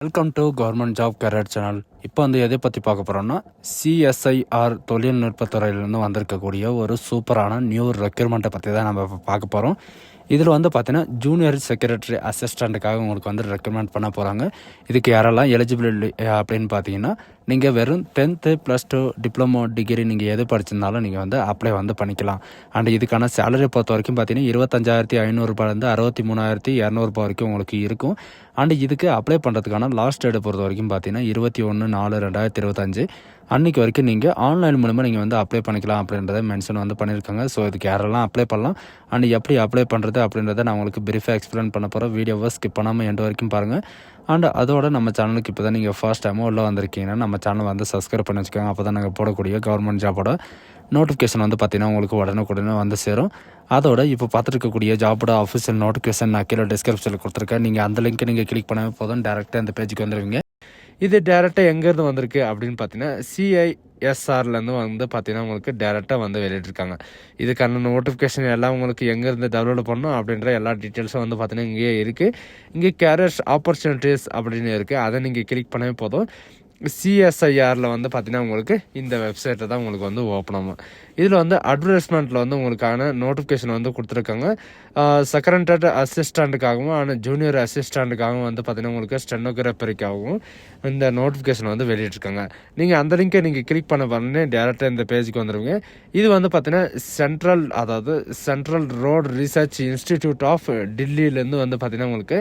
Welcome to government job career channel. இப்போ எதை பற்றி பார்க்க போகிறோம்னா, சிஎஸ்ஐஆர் தொழில்நுட்பத்துறையிலேருந்து வந்திருக்கக்கூடிய ஒரு சூப்பரான நியூ ரெக்யூர்மெண்ட்டை பற்றி தான் நம்ம இப்போ பார்க்க போகிறோம். இதில் பார்த்தீங்கன்னா ஜூனியர் செக்ரட்டரி அசிஸ்டண்ட்டுக்காக உங்களுக்கு ரெக்கமெண்ட் பண்ண போகிறாங்க. இதுக்கு யாரெல்லாம் எலிஜிபிலிட்டி அப்படின்னு பார்த்தீங்கன்னா, நீங்கள் வெறும் 10th +2 டிப்ளமோ டிகிரி நீங்கள் எது படிச்சிருந்தாலும் நீங்கள் அப்ளை பண்ணிக்கலாம். அண்ட் இதுக்கான சேலரி பொறுத்த வரைக்கும் பார்த்தீங்கன்னா 25,500 63,200 வரைக்கும் உங்களுக்கு இருக்கும். அண்ட் இதுக்கு அப்ளை பண்ணுறதுக்கான லாஸ்ட் டேட் பொறுத்த வரைக்கும் பார்த்தீங்கன்னா 21/4/2025 அன்றைக்கி வரைக்கும் நீங்கள் ஆன்லைன் மூலமாக நீங்கள் அப்ளை பண்ணிக்கலாம் அப்படின்றத மென்ஷன் பண்ணியிருக்காங்க. ஸோ இதுக்கு யாரெல்லாம் அப்ளை பண்ணலாம் அண்ட் எப்படி அப்ளை பண்ணுறது அப்படின்றத நான் உங்களுக்கு பிரீஃபாக எக்ஸ்பிளைன் பண்ண போகிறேன். வீடியோவை ஸ்கிப் பண்ணாமல் எண்டு வரைக்கும் பாருங்கள். அண்ட் அதோட நம்ம சேனலுக்கு இப்போ தான் நீங்கள் ஃபர்ஸ்ட் டைமோ உள்ளே வந்திருக்கீங்கன்னா நம்ம சேனல் சப்ஸ்கிரைப் பண்ணி வச்சுக்கோங்க. அப்போ தான் நாங்கள் போடக்கூடிய கவர்மெண்ட் ஜாபோட நோட்டிஃபிகேஷன் பார்த்தீங்கன்னா உங்களுக்கு உடனே சேரும். அதோட இப்போ பார்த்துருக்கக்கூடிய ஜாபோட அஃபிஷியல் நோட்டிஃபிகேஷன் நான் கீழே டிஸ்கிரிப்ஷனில் கொடுத்துருக்கேன். நீங்கள் அந்த லிங்க் நீங்கள் கிளிக் பண்ணவே போதும் டேரெக்டாக அந்த பேஜுக்கு வந்துடுவீங்க. இது டேரெக்டாக எங்கேருந்து வந்திருக்கு அப்படின்னு பார்த்தீங்கன்னா சிஐஎஸ்ஆர்லேருந்து பார்த்தீங்கன்னா உங்களுக்கு டேரெக்டாக வெளியிட்டிருக்காங்க. இதுக்கான நோட்டிஃபிகேஷன் எல்லாம் உங்களுக்கு எங்கேருந்து டவுன்லோட் பண்ணணும் அப்படின்ற எல்லா டீட்டெயில்ஸும் பார்த்தீங்கன்னா இங்கேயே இருக்குது. இங்கே கேரியர்ஸ் ஆப்பர்ச்சுனிட்டிஸ் அப்படின்னு இருக்குது. அதை நீங்கள் கிளிக் பண்ணவே போதும். சிஎஸ்ஐஆரில் பார்த்தீங்கன்னா உங்களுக்கு இந்த வெப்சைட்டை தான் உங்களுக்கு ஓப்பன் ஆகும். இதில் அட்வர்டைஸ்மெண்ட்டில் உங்களுக்கான நோட்டிஃபிகேஷன் கொடுத்துருக்காங்க. செக்ரட்டரி அசிஸ்டண்ட்டுக்காகவும் ஆனால் ஜூனியர் அசிஸ்டண்ட்டுக்காகவும் பார்த்தீங்கன்னா உங்களுக்கு ஸ்டெனோகிராஃபரிக்காகவும் இந்த நோட்டிஃபிகேஷன் வெளியிட்டிருக்காங்க. நீங்கள் அந்த லிங்கை நீங்கள் கிளிக் பண்ண டேரெக்டாக இந்த பேஜுக்கு வந்துடுவீங்க. இது பார்த்தீங்கன்னா central road research institute of டெல்லியிலேருந்து பார்த்தீங்கன்னா உங்களுக்கு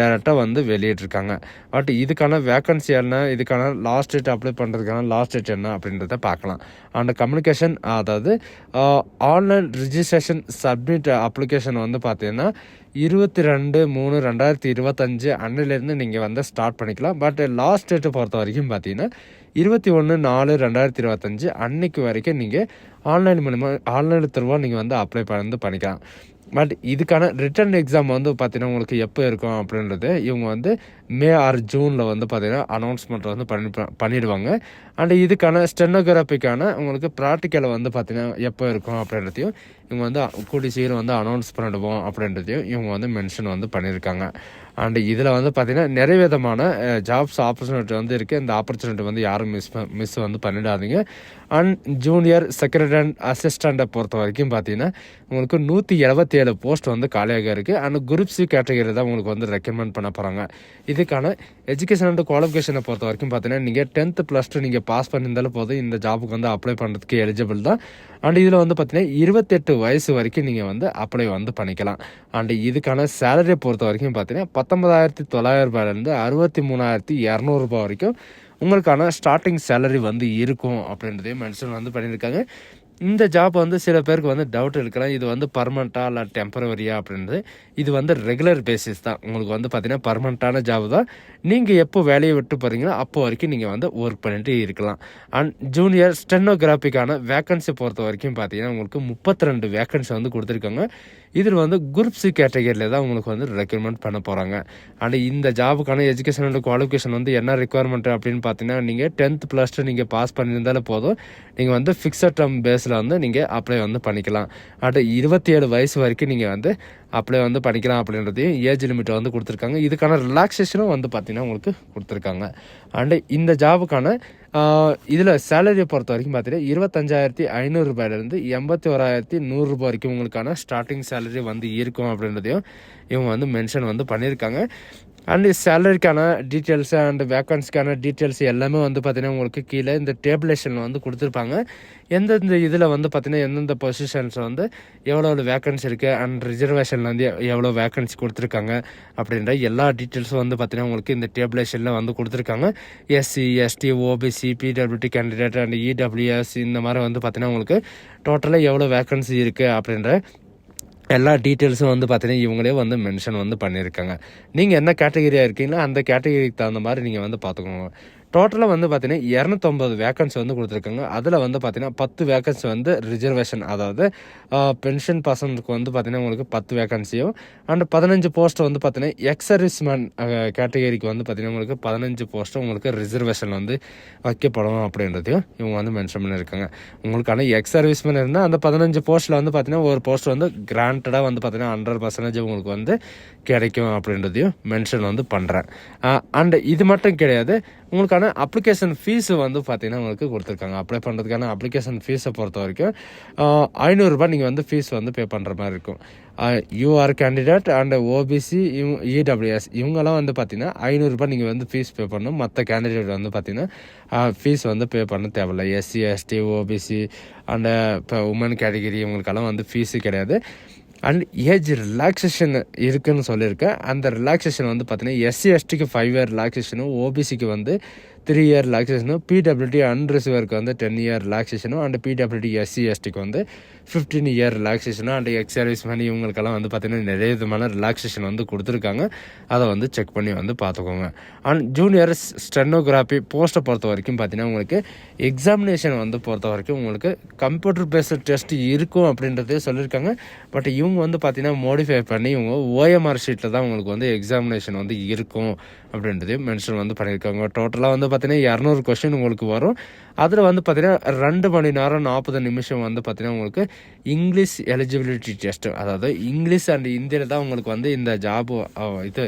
டேரெக்டாக வெளியிட்டிருக்காங்க. பட் இதுக்கான வேக்கன்சி என்ன, இதுக்கான லாஸ்ட் டேட் அப்ளை பண்ணுறதுக்கான லாஸ்ட் டேட் என்ன அப்படின்றத பார்க்கலாம். அந்த communication online registration submit application பார்த்தீங்கன்னா 22/3/2025 அன்னிலேருந்து நீங்கள் ஸ்டார்ட் பண்ணிக்கலாம். பட் லாஸ்ட் டேட்டை பொறுத்த வரைக்கும் பார்த்தீங்கன்னா 21/4/2025 அன்னைக்கு வரைக்கும் நீங்கள் ஆன்லைன் த்ரூவாக நீங்கள் அப்ளை பண்ணிக்கலாம். பட் இதுக்கான ரிட்டன் எக்ஸாம் பார்த்தீங்கன்னா உங்களுக்கு எப்போ இருக்கும் அப்படின்றது இவங்க மே ஆர் ஜூனில் பார்த்தீங்கன்னா அனௌன்ஸ்மெண்ட் பண்ணிடுவாங்க. அண்ட் இதுக்கான ஸ்டெனோகிராஃபிக்கான உங்களுக்கு ப்ராக்டிக்கலை பார்த்தீங்கன்னா எப்போ இருக்கும் அப்படின்றதையும் இவங்க கூடி சீக்கிரம் அனௌன்ஸ் பண்ணிடுவோம் அப்படின்றதையும் இவங்க மென்ஷன் பண்ணியிருக்காங்க. அண்ட் இதில் பார்த்தீங்கன்னா நிறைய விதமான ஜாப்ஸ் ஆப்பர்ச்சுனிட்டி இருக்குது. இந்த ஆப்பர்ச்சுனிட்டி யாரும் மிஸ் பண்ணிடாதீங்க. அண்ட் ஜூனியர் செக்ரட்டரி அசிஸ்டண்ட்டை பொறுத்த வரைக்கும் பார்த்தீங்கன்னா உங்களுக்கு 177 போஸ்ட் காலியாக இருக்குது. அண்ட் குரூப் சி கேட்டகரி தான் உங்களுக்கு ரெக்கமெண்ட் பண்ண போகிறாங்க. இதுக்கான எஜுகேஷன் அண்ட் குவாலிஃபிகேஷனை பொறுத்த வரைக்கும் பார்த்தீங்கன்னா நீங்கள் 10th +2 நீங்கள் பாஸ் பண்ணியிருந்தாலும் போதும் இந்த ஜாபுக்கு அப்ளை பண்ணுறதுக்கு எலிஜிபிள் தான். அண்ட் இதில் பார்த்தீங்கன்னா 28 வயசு வரைக்கும் நீங்கள் அப்ளை பண்ணிக்கலாம். அண்ட் இதுக்கான சேலரியை பொறுத்த வரைக்கும் பார்த்தீங்கன்னா 19,900 63,200 வரைக்கும் உங்களுக்கான ஸ்டார்டிங் சேலரி இருக்கும் அப்படின்றதையும் மென்ஷன் பண்ணியிருக்காங்க. இந்த ஜாப் சில பேருக்கு டவுட் இருக்கலாம், இது பர்மனெண்ட்டா இல்லை டெம்பரவரியா அப்படின்றது. இது ரெகுலர் பேசிஸ் தான். உங்களுக்கு பார்த்தீங்கன்னா பர்மனெண்ட்டான ஜாப் தான். நீங்கள் எப்போ வேலையை விட்டு போகிறீங்களோ அப்போ வரைக்கும் நீங்கள் ஒர்க் பண்ணிட்டு இருக்கலாம். அண்ட் ஜூனியர் ஸ்டெனோகிராஃபிக்கான வேக்கன்சி பொறுத்த வரைக்கும் பார்த்தீங்கன்னா உங்களுக்கு 32 வேக்கன்சி கொடுத்துருக்காங்க. இதில் குரூப் சி கேட்டகரியில் தான் உங்களுக்கு ரெக்ரூட்மெண்ட் பண்ண போகிறாங்க. அண்ட் இந்த ஜாபுக்கான எஜுகேஷன் அண்ட் குவாலிஃபிகேஷன் என்ன ரெக்குவயர்மெண்ட் அப்படின்னு பார்த்தீங்கன்னா நீங்கள் 10th +2 நீங்கள் பாஸ் பண்ணியிருந்தாலும் போதும் நீங்கள் ஃபிக்ஸட் டேர்ம் பேஸில் நீங்கள் அப்ளை பண்ணிக்கலாம். அண்ட் 27 வயசு வரைக்கும் நீங்கள் அப்ளை பண்ணிக்கலாம் அப்படின்றதையும் ஏஜ் லிமிட் கொடுத்துருக்காங்க. இதுக்கான ரிலாக்ஸேஷனும் பார்த்தீங்கன்னா உங்களுக்கு கொடுத்துருக்காங்க. அண்டு இந்த ஜாபுக்கான இதில் சேலரியை பொறுத்த வரைக்கும் பார்த்தீங்கன்னா 25,500 81,100 வரைக்கும் உங்களுக்கான ஸ்டார்டிங் சேலரி இருக்கும் அப்படின்றதையும் இவங்க மென்ஷன் பண்ணியிருக்காங்க. அண்ட் சேலரிக்கான டீட்டெயில்ஸு அண்ட் வேக்கன்சிக்கான டீட்டெயில்ஸ் எல்லாமே பார்த்தீங்கன்னா உங்களுக்கு கீழே இந்த டேபிளேஷனில் கொடுத்துருப்பாங்க. எந்தெந்த இதில் பார்த்தீங்கன்னா எந்தெந்த பொசிஷன்ஸ் எவ்வளோ வேக்கன்சி இருக்குது அண்ட் ரிசர்வேஷனில் எவ்வளோ வேக்கன்சி கொடுத்துருக்காங்க அப்படின்ற எல்லா டீட்டெயில்ஸும் பார்த்தீங்கன்னா உங்களுக்கு இந்த டேபிளேஷனில் கொடுத்துருக்காங்க. SC ST OBC PWD candidate and EWS இந்த மாதிரி பார்த்தீங்கன்னா உங்களுக்கு டோட்டலாக எவ்வளோ வேக்கன்சி இருக்குது அப்படின்ற எல்லா டீட்டெயில்ஸும் பார்த்தீங்கன்னா இவங்களே மென்ஷன் பண்ணியிருக்காங்க. நீங்கள் என்ன கேட்டகரியாக இருக்கீங்களோ அந்த கேட்டகரிக்கு தகுந்த மாதிரி நீங்கள் பார்த்துக்கோங்க. டோட்டலாக வந்து பார்த்தீங்கன்னா 250 வேக்கன்சி வந்து கொடுத்துருக்காங்க. அதில் வந்து பார்த்தீங்கன்னா 10 வேக்கன்சி வந்து ரிசர்வேஷன், அதாவது பென்ஷன் பர்சனுக்கு வந்து பார்த்தீங்கன்னா உங்களுக்கு 10 வேக்கன்சியும் அண்ட் 15 போஸ்ட் வந்து பார்த்தீங்கன்னா எக்ஸ் சர்வீஸ்மேன் கேட்டகரிக்கு வந்து பார்த்தீங்கன்னா உங்களுக்கு 15 போஸ்ட்டும் உங்களுக்கு ரிசர்வேஷன் வந்து வைக்கப்படும் அப்படின்றதையும் இவங்க வந்து மென்ஷன் பண்ணியிருக்காங்க. உங்களுக்கான எக்ஸ் சர்வீஸ்மேன் இருந்தால் அந்த 15 போஸ்ட்டில் வந்து பார்த்தீங்கன்னா ஒரு போஸ்ட் வந்து கிராண்டடாக வந்து பார்த்தீங்கன்னா 100% உங்களுக்கு வந்து கிடைக்கும் அப்படின்றதையும் மென்ஷன் வந்து பண்ணுறேன். அண்ட் இது மட்டும் கிடையாது, உங்களுக்கான அப்ளிகேஷன் ஃபீஸு வந்து பார்த்தீங்கன்னா உங்களுக்கு கொடுத்துருக்காங்க. அப்ளை பண்ணுறதுக்கான அப்ளிகேஷன் ஃபீஸை பொறுத்த வரைக்கும் 500 ரூபாய் நீங்கள் வந்து ஃபீஸ் வந்து பே பண்ணுற மாதிரி இருக்கும். UR candidate and OBC EWS இவங்கெல்லாம் வந்து பார்த்தீங்கன்னா 500 ரூபாய் நீங்கள் வந்து ஃபீஸ் பே பண்ணணும். மற்ற கேண்டிடேட் வந்து பார்த்தீங்கன்னா ஃபீஸ் வந்து பே பண்ண தேவையில்லை. எஸ்சி எஸ்டி ஓபிசி அண்டு இப்போ உமன் கேட்டகிரி இவங்களுக்கெல்லாம் வந்து ஃபீஸு கிடையாது. அண்ட் ஏஜ் ரிலாக்ஸேஷன் இருக்குதுன்னு சொல்லியிருக்கேன். அந்த ரிலாக்ஸேஷன் வந்து பார்த்தீங்கன்னா எஸ்சி எஸ்டிக்கு 5 இயர் ரிலாக்ஸேஷனும், ஓபிசிக்கு வந்து 3 இயர் ரிலாக்ஸேஷனும், பிடபிள்யூடி அன்ரிசர்வருக்கு வந்து 10 இயர் ரிலாக்ஸேஷனும் அண்ட் பிடபிள்யூடி எஸ்சி எஸ்டிக்கு வந்து 15 இயர் ரிலாக்ஸேஷனும் அண்ட் எக்ஸ் சர்வீஸ்மேன் இவங்களுக்கெல்லாம் வந்து பார்த்தீங்கன்னா நிறைய விதமான ரிலாக்ஸேஷன் வந்து கொடுத்துருக்காங்க. அதை வந்து செக் பண்ணி வந்து பார்த்துக்கோங்க. அண்ட் ஜூனியர் ஸ்டெனோகிராஃபி போஸ்ட்டை பொறுத்த வரைக்கும் பார்த்தீங்கன்னா உங்களுக்கு எக்ஸாமினேஷன் வந்து பொறுத்த வரைக்கும் உங்களுக்கு கம்ப்யூட்டர் பேஸ்டு டெஸ்ட் இருக்கும் அப்படின்றதே சொல்லியிருக்காங்க. பட் இவங்க வந்து பார்த்தீங்கன்னா மோடிஃபை பண்ணி இவங்க ஓஎம்ஆர் ஷீட்டில் தான் உங்களுக்கு வந்து எக்ஸாமினேஷன் வந்து இருக்கும் அப்படின்றதையும் மென்ஷன் வந்து பண்ணியிருக்காங்க. டோட்டலாக வந்து பார்த்தீங்கன்னா 200 கொஸ்டின் உங்களுக்கு வரும். அதில் வந்து பார்த்தீங்கன்னா 2 மணி நேரம் 40 நிமிஷம் வந்து பார்த்தீங்கன்னா உங்களுக்கு இங்கிலீஷ் எலிஜிபிலிட்டி டெஸ்ட்டு, அதாவது இங்கிலீஷ் அண்ட் ஹிந்தியில் தான் உங்களுக்கு வந்து இந்த ஜாபு இது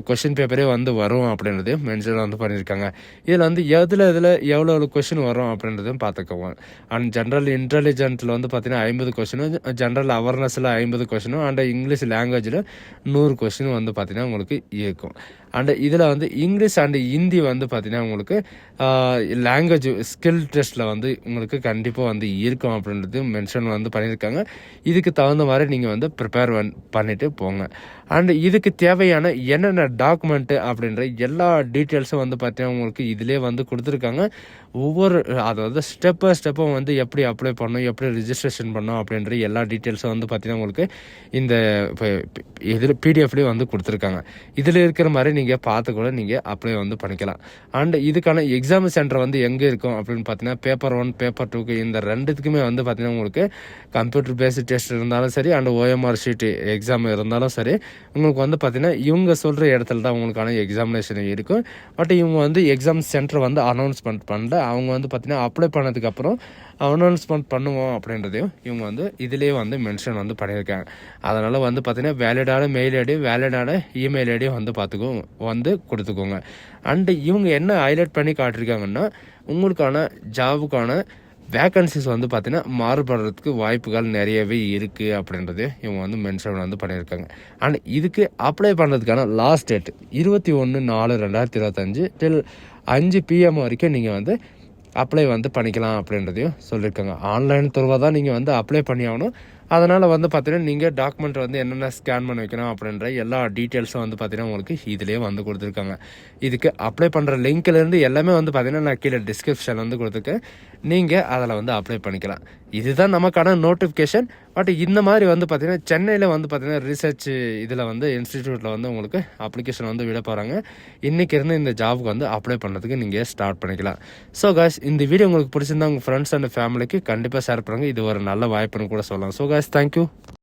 கொஷின் பேப்பரே வந்து வரும் அப்படின்றதையும் மென்ஷன் வந்து பண்ணியிருக்காங்க. இதில் வந்து எதில் எவ்வளோ கொஷின் வரும் அப்படின்றதையும் பார்த்துக்கோங்க. அண்ட் ஜென்ரல் இன்டெலிஜென்ட்டில் வந்து பார்த்தீங்கன்னா 50 கொஷினும், ஜென்ரல் அவேர்னஸில் 50 கொஷினும் அண்ட் இங்கிலீஷ் லாங்குவேஜில் 100 கொஷினும் வந்து பார்த்தீங்கன்னா உங்களுக்கு இருக்கும். அண்ட் இதில் வந்து இங்கிலீஷ் அண்ட் ஹிந்தி வந்து பார்த்தீங்கன்னா உங்களுக்கு லாங்குவேஜ் ஸ்கில் டெஸ்ட்டில் வந்து உங்களுக்கு கண்டிப்பாக வந்து இருக்கும் அப்படின்றது மென்ஷன் வந்து பண்ணியிருக்காங்க. இதுக்கு தகுந்த மாதிரி நீங்கள் வந்து ப்ரிப்பேர் பண்ணிவிட்டு போங்க. அண்ட் இதுக்கு தேவையான என்னென்ன டாக்குமெண்ட்டு அப்படின்ற எல்லா டீட்டெயில்ஸும் வந்து பார்த்தீங்கன்னா உங்களுக்கு இதிலே வந்து கொடுத்துருக்காங்க. ஒவ்வொரு அதாவது ஸ்டெப்பும் வந்து எப்படி அப்ளை பண்ணணும், எப்படி ரிஜிஸ்ட்ரேஷன் பண்ணணும் அப்படின்ற எல்லா டீட்டெயில்ஸும் வந்து பார்த்தீங்கன்னா உங்களுக்கு இந்த இதில் பிடிஎஃப்லேயே வந்து கொடுத்துருக்காங்க. இதில் இருக்கிற மாதிரி நீங்கள் பார்த்து கூட நீங்கள் அப்ளை வந்து பண்ணிக்கலாம். அண்ட் இதுக்கான எக்ஸாம் சென்டர் வந்து எங்கே இருக்கும் அப்படின்னு பார்த்தீங்கன்னா பேப்பர் 1 பேப்பர் 2க்கு இந்த ரெண்டுத்துக்குமே வந்து பார்த்தீங்கன்னா உங்களுக்கு கம்ப்யூட்டர் பேஸ்டு டெஸ்ட் இருந்தாலும் சரி அண்ட் ஓஎம்ஆர் ஷீட்டு எக்ஸாம் இருந்தாலும் சரி உங்களுக்கு வந்து பார்த்தீங்கன்னா இவங்க சொல்கிற இடத்துல தான் உங்களுக்கான எக்ஸாமினேஷன் இருக்கும். பட் இவங்க வந்து எக்ஸாம் சென்டர் வந்து அனௌன்ஸ்மெண்ட் பண்ணல. அவங்க வந்து பார்த்தீங்கன்னா அப்ளை பண்ணதுக்கப்புறம் அனௌன்ஸ்மெண்ட் பண்ணுவோம் அப்படின்றதையும் இவங்க வந்து இதிலே வந்து மென்ஷன் வந்து பண்ணியிருக்காங்க. அதனால் வந்து பார்த்தீங்கன்னா வேலிடான மெயில் ஐடி வேலிடான இமெயில் ஐடியும் வந்து வந்து கொடுத்துக்கோங்க. அண்டு இவங்க என்ன ஹைலைட் பண்ணி காட்டியிருக்காங்கன்னா உங்களுக்கான ஜாபுக்கான வேக்கன்சிஸ் வந்து பார்த்தீங்கன்னா மாறுபடுறதுக்கு வாய்ப்புகள் நிறையவே இருக்குது அப்படின்றது இவங்க வந்து மென்ஷன் வந்து பண்ணியிருக்காங்க. அண்ட் இதுக்கு அப்ளை பண்ணுறதுக்கான லாஸ்ட் டேட் 21/4/2025 டில் 5 PM வரைக்கும் நீங்கள் வந்து அப்ளை வந்து பண்ணிக்கலாம் அப்படின்றதையும் சொல்லியிருக்காங்க. ஆன்லைன் த்ரூவாக தான் நீங்கள் வந்து அப்ளை பண்ணி ஆகணும். அதனால் வந்து பார்த்தீங்கன்னா நீங்கள் டாக்குமெண்ட் வந்து என்னென்ன ஸ்கேன் பண்ணி வைக்கணும் அப்படின்ற எல்லா டீட்டெயில்ஸும் வந்து பார்த்தீங்கன்னா உங்களுக்கு இதிலே வந்து கொடுத்துருக்காங்க. இதுக்கு அப்ளை பண்ணுற லிங்க்லேருந்து எல்லாமே வந்து பார்த்தீங்கன்னா நான் கீழே டிஸ்கிரிப்ஷன் வந்து கொடுத்துருக்கேன். நீங்கள் அதில் வந்து அப்ளை பண்ணிக்கலாம். இதுதான் நமக்கான நோட்டிஃபிகேஷன். பட் இந்த மாதிரி வந்து பார்த்தீங்கன்னா சென்னையில் வந்து பார்த்தீங்கன்னா ரிசர்ச் இதில் வந்து இன்ஸ்டிடியூட்டில் வந்து உங்களுக்கு அப்ளிகேஷன் வந்து விட போகிறாங்க. இன்றைக்கி இருந்து இந்த ஜாபுக்கு வந்து அப்ளை பண்ணுறதுக்கு நீங்கள் ஸ்டார்ட் பண்ணிக்கலாம். ஸோ காய்ஸ், இந்த வீடியோ உங்களுக்கு பிடிச்சிருந்தா உங்கள் ஃப்ரெண்ட்ஸ் அண்ட் ஃபேமிலிக்கு கண்டிப்பாக ஷேர் பண்ணுங்கள். இது ஒரு நல்ல வாய்ப்புன்னு கூட சொல்லலாம். So guys, thank you.